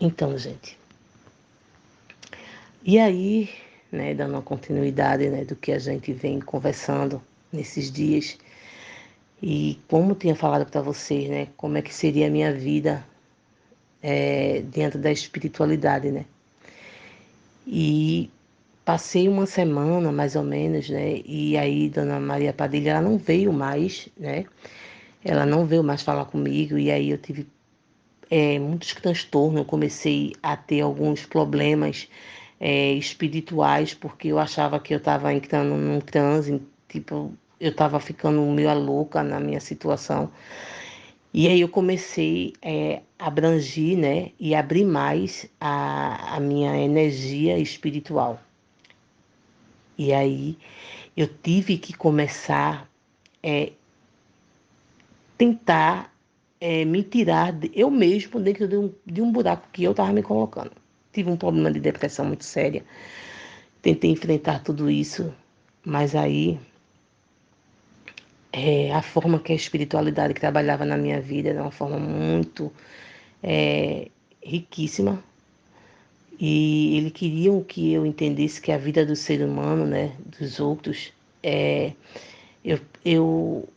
Então, gente, e aí, né, dando uma continuidade, né, do que a gente vem conversando nesses dias, e como tinha falado para vocês, né, como é que seria a minha vida dentro da espiritualidade, né? E passei uma semana, mais ou menos, né, e aí Dona Maria Padilha, ela não veio mais, né? Ela não veio mais falar comigo, e aí eu tive muitos transtornos, eu comecei a ter alguns problemas espirituais, porque eu achava que eu estava entrando num transe, tipo, eu estava ficando meio louca na minha situação. E aí eu comecei a abranger, né, e abrir mais a minha energia espiritual. E aí eu tive que começar a tentar me tirar eu mesmo dentro de um buraco que eu estava me colocando. Tive um problema de depressão muito séria. Tentei enfrentar tudo isso, mas aí a forma que a espiritualidade que trabalhava na minha vida era uma forma muito riquíssima. E eles queriam que eu entendesse que a vida do ser humano, né, dos outros, eu, eu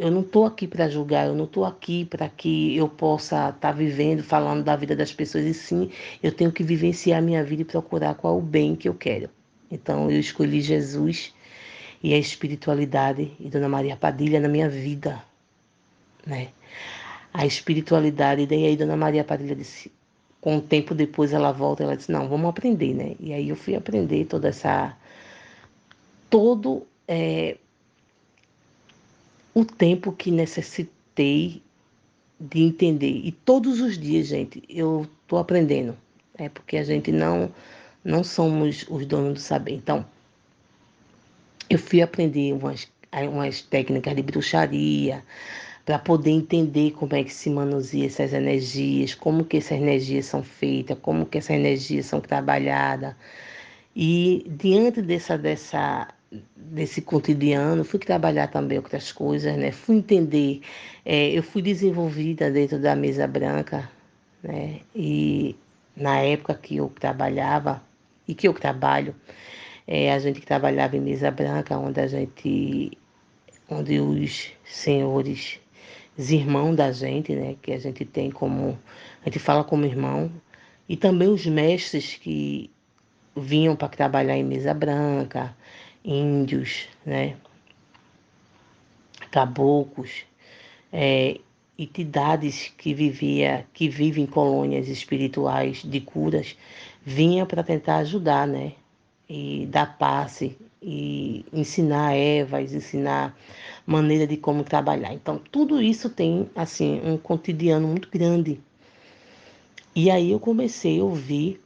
Eu não estou aqui para julgar, eu não estou aqui para que eu possa estar vivendo, falando da vida das pessoas, e sim, eu tenho que vivenciar a minha vida e procurar qual é o bem que eu quero. Então, eu escolhi Jesus e a espiritualidade e Dona Maria Padilha na minha vida, né? A espiritualidade, e daí aí Dona Maria Padilha disse, com um tempo depois ela volta, ela disse, não, vamos aprender, né? E aí eu fui aprender todo o tempo que necessitei de entender. E todos os dias, gente, eu estou aprendendo. Porque a gente não somos os donos do saber. Então, eu fui aprender umas técnicas de bruxaria para poder entender como é que se manuseia essas energias, como que essas energias são feitas, como que essas energias são trabalhadas. E diante desse cotidiano, fui trabalhar também outras coisas, né? Fui entender, eu fui desenvolvida dentro da mesa branca, né? E na época que eu trabalhava e que eu trabalho, a gente trabalhava em mesa branca, onde os senhores, os irmãos da gente, né? Que a gente tem como, a gente fala como irmão, e também os mestres que vinham para trabalhar em mesa branca, índios, né, caboclos, entidades que vivem em colônias espirituais de curas, vinha para tentar ajudar, né, e dar passe e ensinar ervas, ensinar maneira de como trabalhar. Então, tudo isso tem assim um cotidiano muito grande. E aí eu comecei a ouvir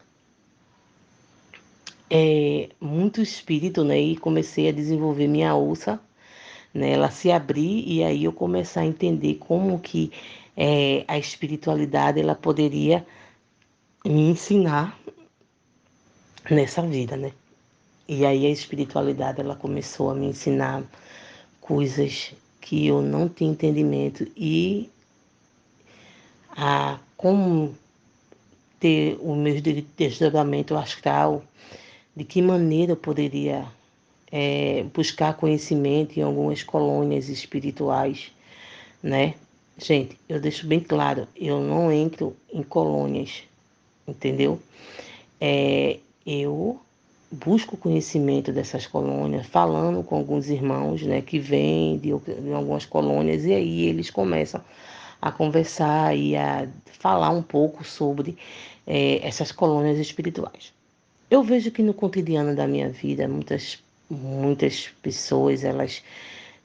muito espírito, né? E comecei a desenvolver minha ouça, né? Ela se abrir e aí eu começar a entender como que a espiritualidade ela poderia me ensinar nessa vida, né? E aí a espiritualidade ela começou a me ensinar coisas que eu não tinha entendimento e a como ter o meu desdobramento astral, de que maneira eu poderia buscar conhecimento em algumas colônias espirituais, né? Gente, eu deixo bem claro, eu não entro em colônias, entendeu? Eu busco conhecimento dessas colônias, falando com alguns irmãos, né, que vêm de algumas colônias, e aí eles começam a conversar e a falar um pouco sobre essas colônias espirituais. Eu vejo que no cotidiano da minha vida, muitas pessoas, elas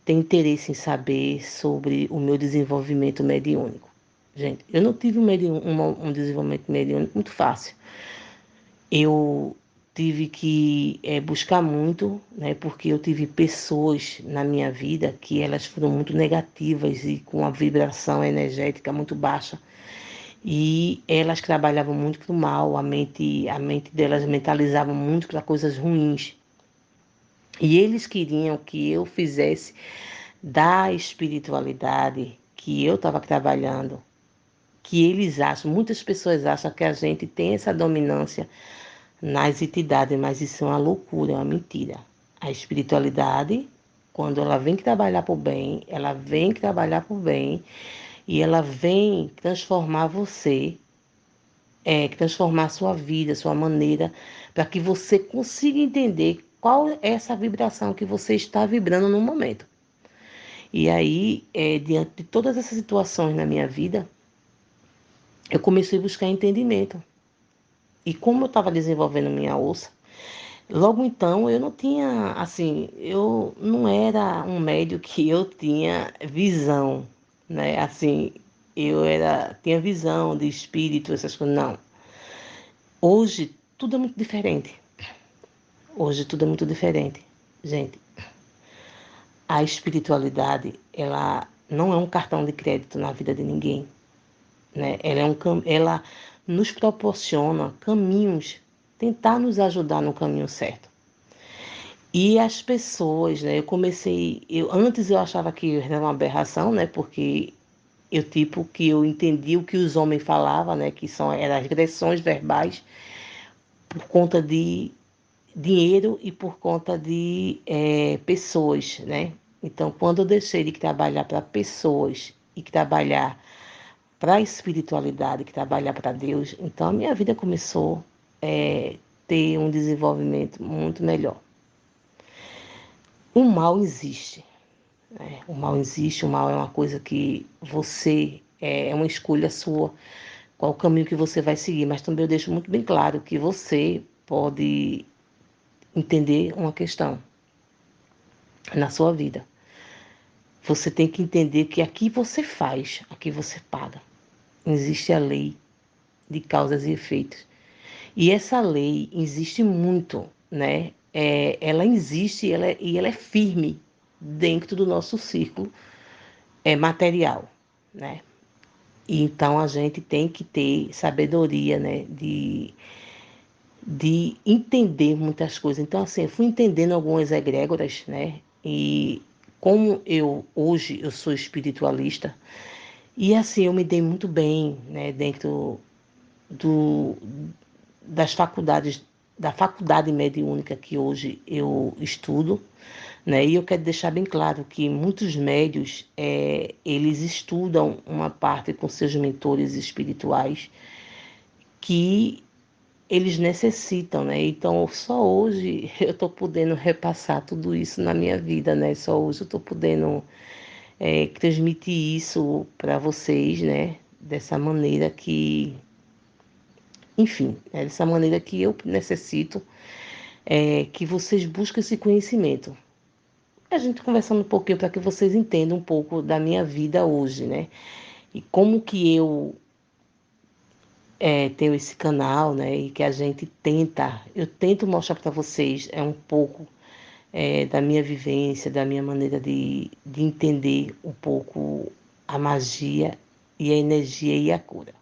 têm interesse em saber sobre o meu desenvolvimento mediúnico. Gente, eu não tive um desenvolvimento mediúnico muito fácil. Eu tive que buscar muito, né, porque eu tive pessoas na minha vida que elas foram muito negativas e com a vibração energética muito baixa. E elas trabalhavam muito para o mal, a mente delas mentalizava muito para coisas ruins. E eles queriam que eu fizesse da espiritualidade que eu estava trabalhando, que eles acham, muitas pessoas acham que a gente tem essa dominância nas entidades, mas isso é uma loucura, é uma mentira. A espiritualidade, quando ela vem trabalhar por bem, ela vem trabalhar por bem e ela vem transformar você, transformar sua vida, sua maneira, para que você consiga entender qual é essa vibração que você está vibrando no momento. E aí, diante de todas essas situações na minha vida, eu comecei a buscar entendimento. E como eu estava desenvolvendo minha ouça, logo então eu não tinha, assim, eu não era um médium que eu tinha visão, né? Assim, tinha visão de espírito, essas coisas, não. Hoje tudo é muito diferente. Hoje tudo é muito diferente. Gente, a espiritualidade, ela não é um cartão de crédito na vida de ninguém, né? Ela nos proporciona caminhos, tentar nos ajudar no caminho certo. E as pessoas, né? Antes eu achava que era uma aberração, né? Porque eu entendi o que os homens falavam, né? Eram agressões verbais por conta de dinheiro e por conta de pessoas, né? Então, quando eu deixei de trabalhar para pessoas e trabalhar para a espiritualidade, que trabalhar para Deus, então a minha vida começou a ter um desenvolvimento muito melhor. O mal existe, né? O mal existe, o mal é uma coisa que é uma escolha sua, qual o caminho que você vai seguir, mas também eu deixo muito bem claro que você pode entender uma questão na sua vida. Você tem que entender que aqui você faz, aqui você paga. Existe a lei de causas e efeitos. E essa lei existe muito, né? Ela existe e ela é firme dentro do nosso círculo material, né? E então a gente tem que ter sabedoria, né? De entender muitas coisas. Então, assim, eu fui entendendo algumas egrégoras, né? E como hoje eu sou espiritualista, e assim, eu me dei muito bem, né? Dentro do, das faculdades, da faculdade mediúnica que hoje eu estudo, né? E eu quero deixar bem claro que muitos médios, eles estudam uma parte com seus mentores espirituais que eles necessitam, né? Então, só hoje eu estou podendo repassar tudo isso na minha vida, né? Só hoje eu estou podendo transmitir isso para vocês, né? Dessa maneira que, enfim, dessa maneira que eu necessito que vocês busquem esse conhecimento. A gente conversando um pouquinho para que vocês entendam um pouco da minha vida hoje, né? E como que eu tenho esse canal, né? E que eu tento mostrar para vocês um pouco da minha vivência, da minha maneira de entender um pouco a magia e a energia e a cura.